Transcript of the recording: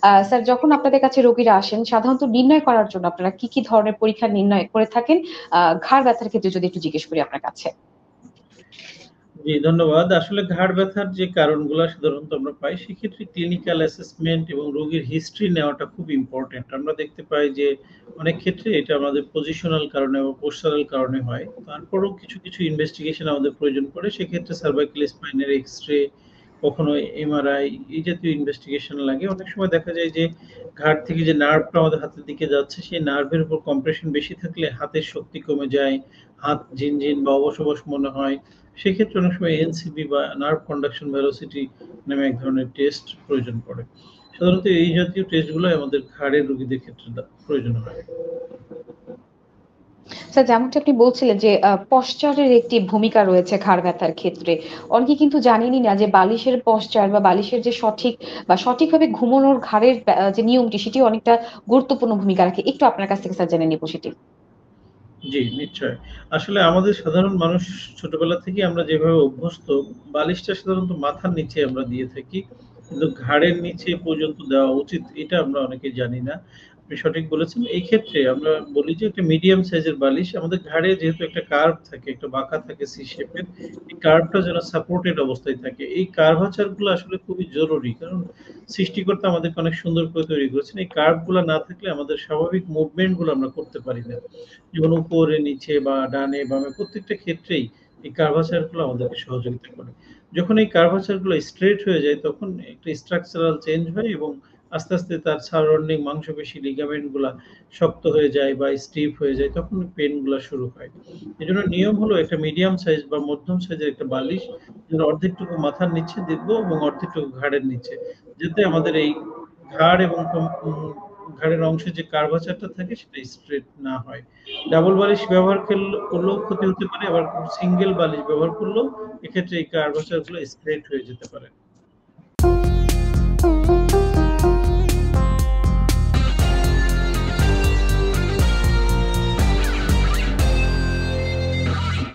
Sir যখন আপনাদের কাছে রোগীরা আসেন সাধারণত নির্ণয় করার জন্য আপনারা কি ধরনের পরীক্ষা নির্ণয় করে থাকেন? ঘাড় ব্যথার ক্ষেত্রে যদি একটু জিজ্ঞেস করি আপনার কাছে। জি, ধন্যবাদ। আসলে ঘাড় ব্যথার যে কারণগুলা সাধারণত আমরা পাই, সেক্ষেত্রে ক্লিনিক্যাল অ্যাসেসমেন্ট এবং রোগীর হিস্ট্রি নেওয়াটা খুব ইম্পোর্টেন্ট। আমরা দেখতে পাই যে অনেক ক্ষেত্রে এটা আমাদের পজিশনাল কারণে বা পোস্টারাল কারণে হয়। তারপরেও কিছু ইনভেস্টিগেশন আমাদের প্রয়োজন পড়ে। সেক্ষেত্রে সার্ভাইকাল স্পাইনের এক্স-রে, কখনো এমআরআই এই জাতীয় ইনভেস্টিগেশন লাগে। অনেক সময় দেখা যায় যে ঘাড় থেকে যে নার্ভটা আমাদের হাতের দিকে যাচ্ছে, সেই নার্ভের উপর কম্প্রেশন বেশি থাকলে হাতের শক্তি কমে যায়, হাত ঝিনঝিন বা অবশ মনে হয়। সেক্ষেত্রে অনেক সময় এনসিবি বা নার্ভ কন্ডাকশন ভেলোসিটি নামে এক ধরনের টেস্ট প্রয়োজন পড়ে। সাধারণত এই জাতীয় টেস্টগুলোই আমাদের ঘাড়ের রোগীদের ক্ষেত্রে প্রয়োজন হয়। স্যার যেমনটি আপনি বলছিলেন যে পশ্চারের একটি ভূমিকা রয়েছে ঘাড় ব্যথার ক্ষেত্রে। অনেকে কিন্তু জানেনই না যে বালিশের পশ্চার বা বালিশের যে সঠিক বা সঠিকভাবে ঘুমানোর ঘাড়ের যে নিয়মটি সেটি অনেকটা গুরুত্বপূর্ণ ভূমিকা রাখে। একটু আপনার কাছ থেকে স্যার জেনে নিব সেটি। জি, নিশ্চয়ই। আসলে আমাদের সাধারণ মানুষ ছোটবেলা থেকেই আমরা যেভাবে অভ্যস্ত, বালিশটা সাধারণত মাথার নিচে আমরা দিয়ে থাকি। কিন্তু ঘাড়ের নিচে পর্যন্ত দেওয়া উচিত এটা আমরা অনেকেই জানি না। আপনি সঠিক বলেছেন। এই ক্ষেত্রে আমরা বলি যে একটা মিডিয়াম সাইজের বালিশ আমাদের ঘাড়ে যেহেতু একটা কার্ভ থাকে, একটা বাঁকা থাকে সি শেপের, এই কার্ভটা যেন সাপোর্টেড অবস্থায় থাকে। এই কার্ভাচার গুলো আসলে খুবই জরুরি। কারণ সৃষ্টিকর্তা আমাদেরকে অনেক সুন্দর করে তৈরি করেছেন। এই কার্ভ গুলা না থাকলে আমাদের স্বাভাবিক মুভমেন্ট গুলো আমরা করতে পারি না। যেমন উপরে, নিচে বা ডানে, বামে প্রত্যেকটা ক্ষেত্রেই এই কার্ভাচার গুলো আমাদেরকে সহযোগিতা করে। যখন এই কার্ভাচার গুলো স্ট্রেইট হয়ে যায় তখন একটা স্ট্রাকচারাল চেঞ্জ হয় এবং আস্তে তার সারাউন্ডিং মাংসপেশি লিগামেন্ট গুলা শক্ত হয়ে যায় বা স্টিফ হয়ে যায় তখন পেইন গুলা শুরু হয়। এজন্য নিয়ম হলো একটা মিডিয়াম সাইজ বা মধ্যম সাইজের একটা বালিশ যেন অর্ধেকটুকু মাথার নিচে দিব এবং অর্ধেকটুকু ঘাড়ের নিচে। যাতে আমাদের এই ঘাড় এবং ঘাড়ের অংশে যে কার্ভাচারটা থাকে সেটা স্ট্রেইট না হয়। ডাবল বালিশ ব্যবহার করলেও ক্ষতি হতে পারে, আবার সিঙ্গেল বালিশ ব্যবহার করলেও এক্ষেত্রে এই কার্ভাচার গুলো স্ট্রেইট হয়ে যেতে পারে।